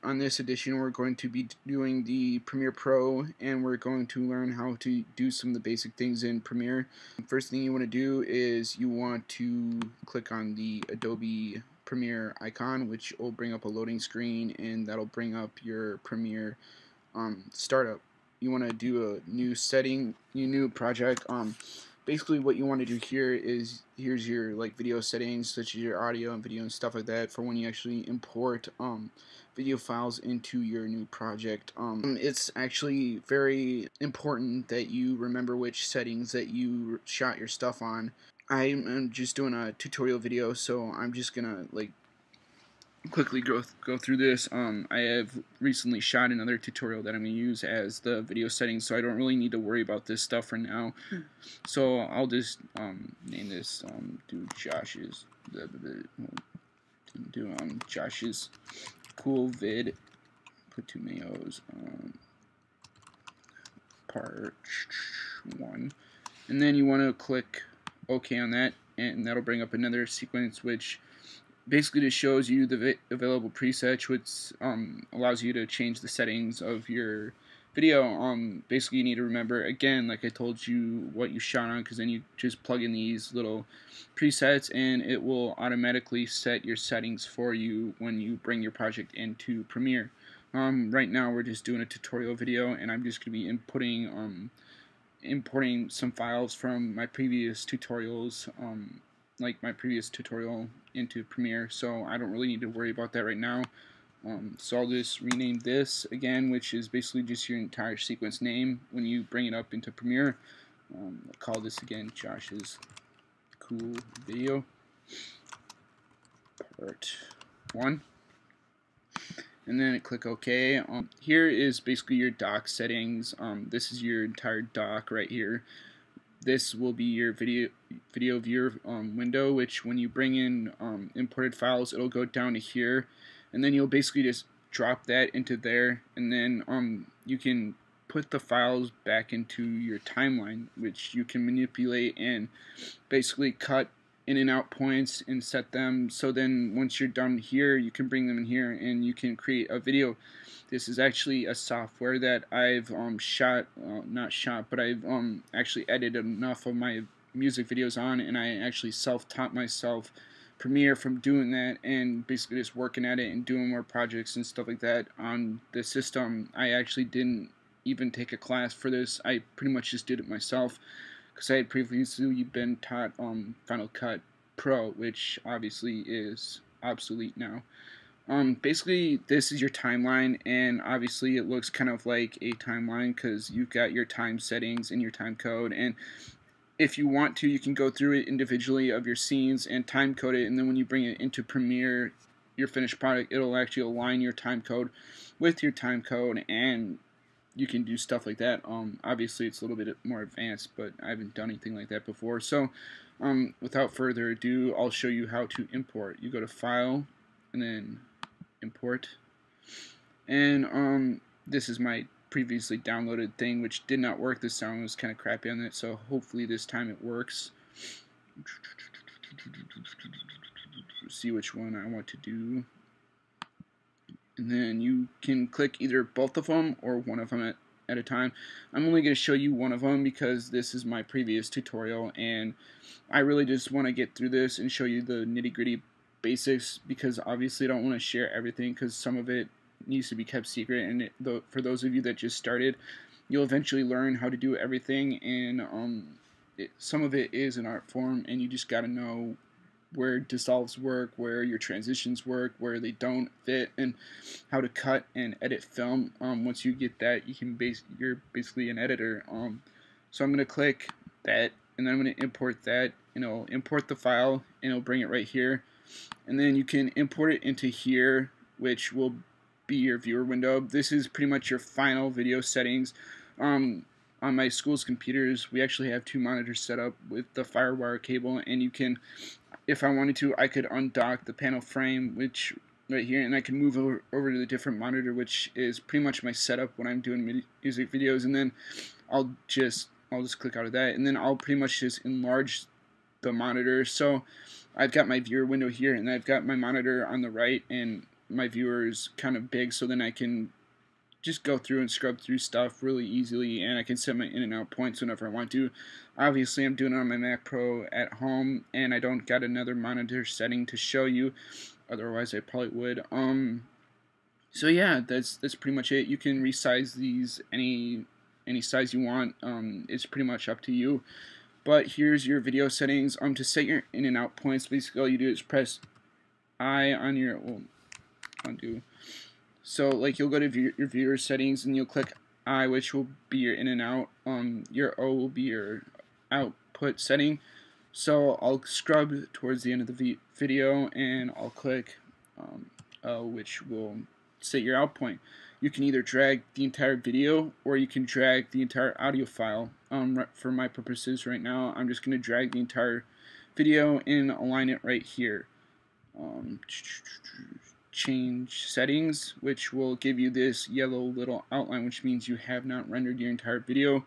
On this edition, we're going to be doing the Premiere Pro, and we're going to learn how to do some of the basic things in Premiere. First thing you want to do is you want to click on the Adobe Premiere icon, which will bring up a loading screen, and that'll bring up your Premiere startup. You want to do a new setting, new project. Basically what you want to do here is, here's your video settings, such as your audio and video and stuff like that, for when you actually import video files into your new project. It's actually very important that you remember which settings that you shot your stuff on. I'm just doing a tutorial video, so I'm just gonna quickly go through this. I have recently shot another tutorial that I'm going to use as the video settings, so I don't really need to worry about this stuff for now. So I'll just name this do Josh's cool vid, put 2 many O's, part 1, and then you want to click OK on that, and that'll bring up another sequence which basically just shows you the available presets, which allows you to change the settings of your video. Basically you need to remember, again, like I told you, what you shot on, because then you just plug in these little presets and it will automatically set your settings for you when you bring your project into Premiere. Right now we're just doing a tutorial video, and I'm just going to be importing some files from my previous tutorials, like my previous tutorial, into Premiere, so I don't really need to worry about that right now. So I'll just rename this again, which is basically just your entire sequence name when you bring it up into Premiere. I'll call this again Josh's cool video part 1, and then click OK. Here is basically your dock settings. This is your entire dock right here. This will be your video viewer window, which when you bring in imported files, it'll go down to here, and then you'll basically just drop that into there, and then you can put the files back into your timeline, which you can manipulate and basically cut in and out points and set them so then once you're done here, you can bring them in here and you can create a video. This is actually a software that I've I've actually edited enough of my music videos on, and I actually self-taught myself Premiere from doing that, and basically just working at it and doing more projects and stuff like that on the system. I actually didn't even take a class for this. I pretty much just did it myself, because I had previously been taught Final Cut Pro, which obviously is obsolete now. Basically this is your timeline, and obviously it looks kind of like a timeline because you've got your time settings and your time code, and if you want to, you can go through it individually of your scenes and time code it, and then when you bring it into Premiere, your finished product, it'll actually align your time code with your time code, and you can do stuff like that. Obviously it's a little bit more advanced, but I haven't done anything like that before. So without further ado, I'll show you how to import. You go to File and then Import, and this is my previously downloaded thing, which did not work this time. It was kind of crappy on it, so hopefully this time it works. See which one I want to do, and then you can click either both of them or one of them at a time. I'm only going to show you one of them because this is my previous tutorial, and I really just want to get through this and show you the nitty-gritty basics, because obviously I don't want to share everything because some of it needs to be kept secret, and for those of you that just started, you'll eventually learn how to do everything, and some of it is an art form, and you just got to know where dissolves work, where your transitions work, where they don't fit, and how to cut and edit film. Once you get that, you're basically an editor. So I'm going to click that, and then I'm going to import that, and it'll import the file, and it'll bring it right here, and then you can import it into here, which will be your viewer window. This is pretty much your final video settings. On my school's computers, we actually have 2 monitors set up with the FireWire cable, and you can, if I wanted to, I could undock the panel frame, which right here, and I can move over to the different monitor, which is pretty much my setup when I'm doing music videos, and then I'll just click out of that, and then I'll pretty much just enlarge the monitor. So I've got my viewer window here, and I've got my monitor on the right, and my viewers kind of big, so then I can just go through and scrub through stuff really easily, and I can set my in and out points whenever I want to. Obviously, I'm doing it on my Mac Pro at home, and I don't got another monitor setting to show you. Otherwise, I probably would. So yeah, that's pretty much it. You can resize these any size you want. It's pretty much up to you. But here's your video settings. To set your in and out points, basically all you do is press I on your undo. So like you'll go to your viewer settings and you'll click I, which will be your in and out. Your O will be your output setting. So I'll scrub towards the end of the video and I'll click O, which will set your out point. You can either drag the entire video or you can drag the entire audio file. For my purposes right now, I'm just going to drag the entire video and align it right here. Change settings, which will give you this yellow little outline, which means you have not rendered your entire video.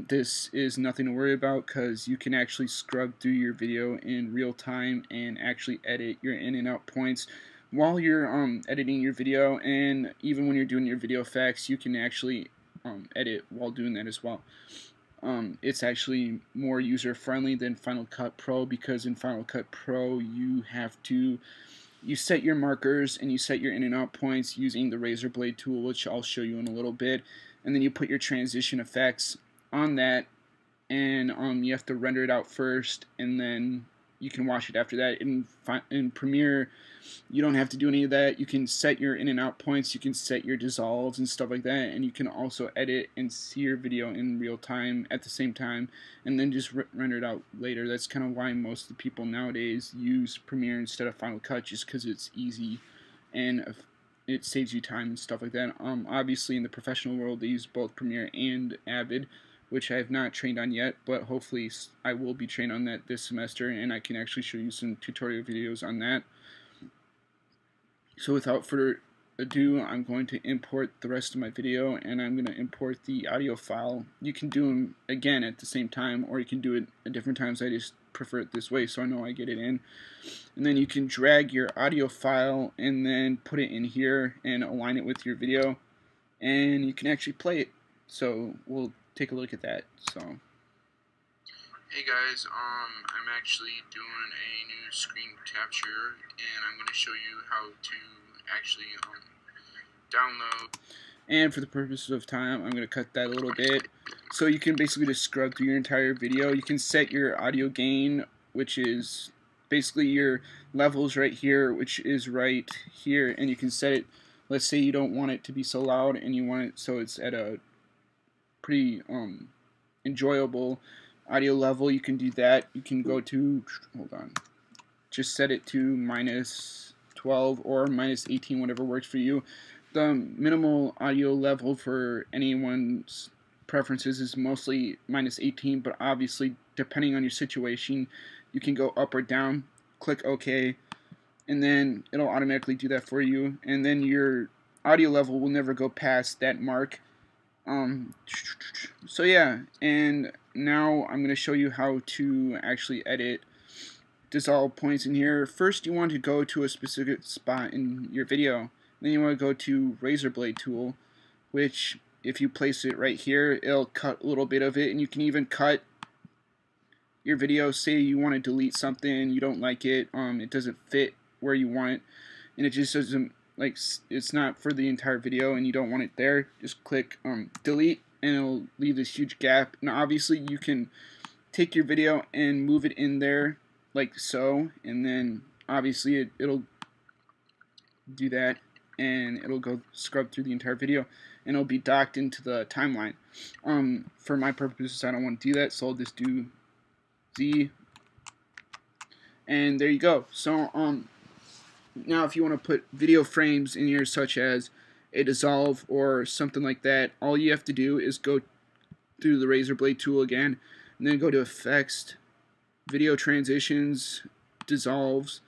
This is nothing to worry about because you can actually scrub through your video in real time and actually edit your in and out points while you're editing your video, and even when you're doing your video effects, you can actually edit while doing that as well. It's actually more user friendly than Final Cut Pro, because in Final Cut Pro you set your markers and you set your in and out points using the razor blade tool, which I'll show you in a little bit, and then you put your transition effects on that, and you have to render it out first and then you can watch it after that. In Premiere, you don't have to do any of that. You can set your in and out points, you can set your dissolves and stuff like that, and you can also edit and see your video in real time at the same time, and then just render it out later. That's kind of why most of the people nowadays use Premiere instead of Final Cut, just because it's easy and it saves you time and stuff like that. Obviously, in the professional world, they use both Premiere and Avid, which I have not trained on yet, but hopefully I will be trained on that this semester, and I can actually show you some tutorial videos on that. So without further ado, I'm going to import the rest of my video, and I'm going to import the audio file. You can do them again at the same time, or you can do it at different times. I just prefer it this way so I know I get it in. And then you can drag your audio file and then put it in here and align it with your video, and you can actually play it. So we'll take a look at that. So, hey guys, I'm actually doing a new screen capture, and I'm going to show you how to actually download. And for the purposes of time, I'm going to cut that a little bit. So you can basically just scrub through your entire video. You can set your audio gain, which is basically your levels right here, which is right here, and you can set it. Let's say you don't want it to be so loud and you want it so it's at a pretty enjoyable audio level. You can do that. You can go to, hold on, just set it to -12 or -18, whatever works for you. The minimal audio level for anyone's preferences is mostly -18, but obviously depending on your situation you can go up or down. Click OK, and then it'll automatically do that for you, and then your audio level will never go past that mark. So yeah, and now I'm going to show you how to actually edit dissolve points in here. First, you want to go to a specific spot in your video. Then you want to go to razor blade tool, which if you place it right here, it'll cut a little bit of it, and you can even cut your video. Say you want to delete something, you don't like it, it doesn't fit where you want it, and it just doesn't, like, it's not for the entire video and you don't want it there, just click delete, and it'll leave this huge gap. Now obviously you can take your video and move it in there like so, and then obviously it'll do that, and it'll go scrub through the entire video, and it'll be docked into the timeline. For my purposes, I don't want to do that, so I'll just do Z, and there you go. So now if you want to put video frames in here, such as a dissolve or something like that, all you have to do is go through the razor blade tool again, and then go to effects, video transitions, dissolves,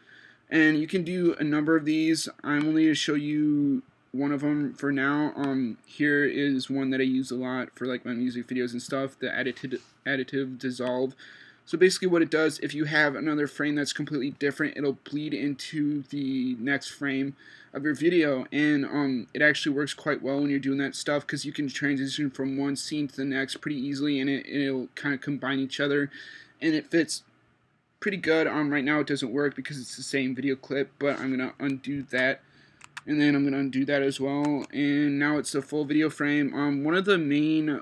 and you can do a number of these. I'm only going to show you one of them for now. Here is one that I use a lot for like my music videos and stuff, the additive dissolve. So basically what it does, if you have another frame that's completely different, it'll bleed into the next frame of your video, and it actually works quite well when you're doing that stuff, because you can transition from one scene to the next pretty easily, and it'll kind of combine each other, and it fits pretty good. Right now it doesn't work because it's the same video clip, but I'm gonna undo that, and then I'm gonna undo that as well, and now it's a full video frame. One of the main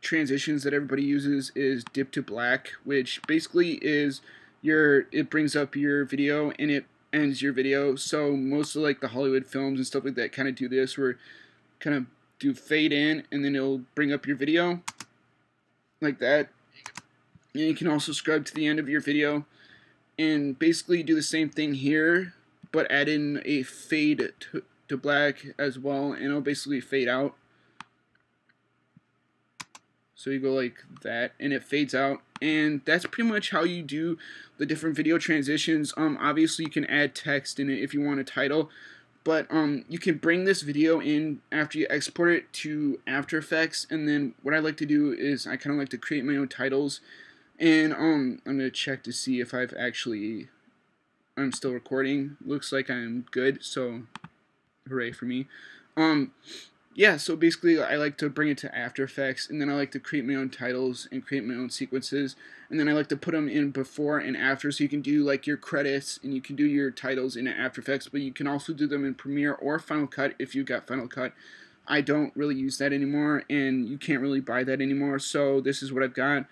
transitions that everybody uses is dip to black, which basically is it brings up your video and it ends your video. So most of the Hollywood films and stuff like that kind of do this, where kind of do fade in and then it'll bring up your video like that. And you can also scrub to the end of your video and basically do the same thing here, but add in a fade to black as well, and it'll basically fade out. So you go like that, and it fades out, and that's pretty much how you do the different video transitions. Obviously you can add text in it if you want a title, but you can bring this video in after you export it to After Effects, and then what I like to do is I kind of like to create my own titles, and I'm gonna check to see if I'm still recording. Looks like I'm good, so hooray for me. Yeah, so basically I like to bring it to After Effects, and then I like to create my own titles and create my own sequences, and then I like to put them in before and after, so you can do like your credits and you can do your titles in After Effects, but you can also do them in Premiere or Final Cut if you've got Final Cut. I don't really use that anymore, and you can't really buy that anymore, so this is what I've got.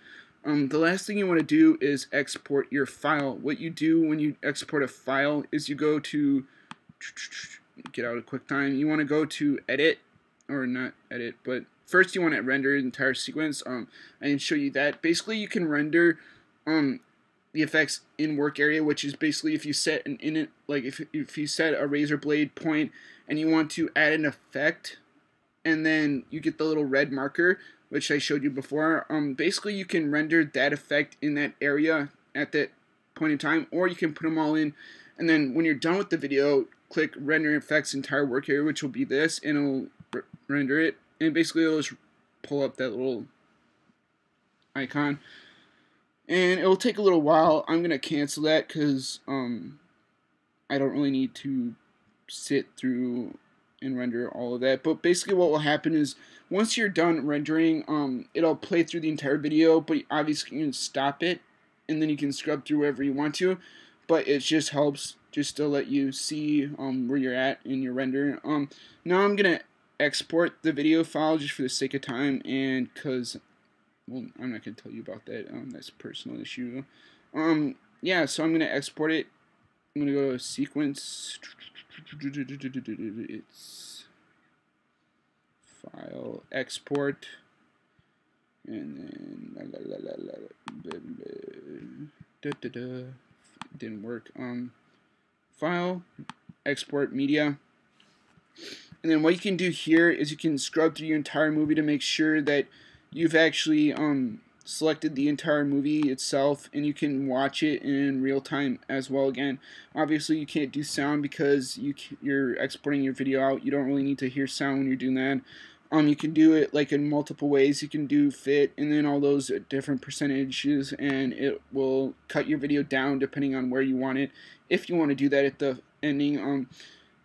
The last thing you want to do is export your file. What you do when you export a file is you go to, get out of QuickTime, you want to go to Edit, or not edit, but first you want to render the entire sequence. I didn't show you that. Basically you can render the effects in work area, which is basically if you set if you set a razor blade point and you want to add an effect, and then you get the little red marker which I showed you before. Basically you can render that effect in that area at that point in time, or you can put them all in, and then when you're done with the video, click render effects entire work area, which will be this, and it'll render it, and basically it'll just pull up that little icon, and it'll take a little while. I'm gonna cancel that because I don't really need to sit through and render all of that. But basically what will happen is once you're done rendering, it'll play through the entire video, but obviously you can stop it and then you can scrub through wherever you want to, but it just helps just to let you see where you're at in your render. Now I'm gonna export the video file just for the sake of time, and because, well, I'm not gonna tell you about that. That's a personal issue. Yeah, so I'm gonna export it. I'm gonna go to sequence. It's file export, and then didn't work. File export media. And then what you can do here is you can scrub through your entire movie to make sure that you've actually selected the entire movie itself, and you can watch it in real time as well. Again, obviously you can't do sound because you're exporting your video out. You don't really need to hear sound when you're doing that. You can do it like in multiple ways. You can do fit and then all those different percentages, and it will cut your video down depending on where you want it, if you want to do that at the ending.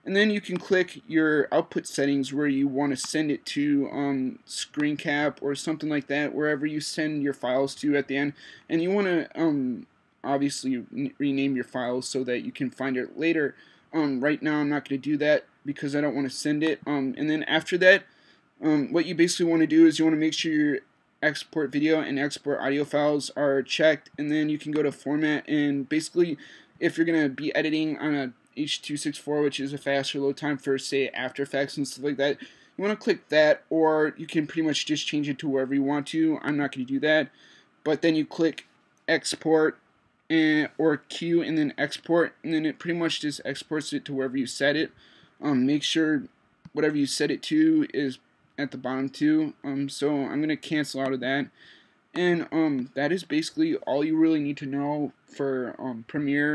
And then you can click your output settings where you want to send it to, screen cap or something like that, wherever you send your files to at the end. And you want to obviously rename your files so that you can find it later. Right now I'm not going to do that because I don't want to send it. And then after that, what you basically want to do is you want to make sure your export video and export audio files are checked, and then you can go to format, and basically if you're going to be editing on a H.264, which is a faster load time for, say, After Effects and stuff like that, you want to click that, or you can pretty much just change it to wherever you want to. I'm not going to do that, but then you click export or Q and then export, and then it pretty much just exports it to wherever you set it. Make sure whatever you set it to is at the bottom too. So I'm going to cancel out of that, and that is basically all you really need to know for Premiere.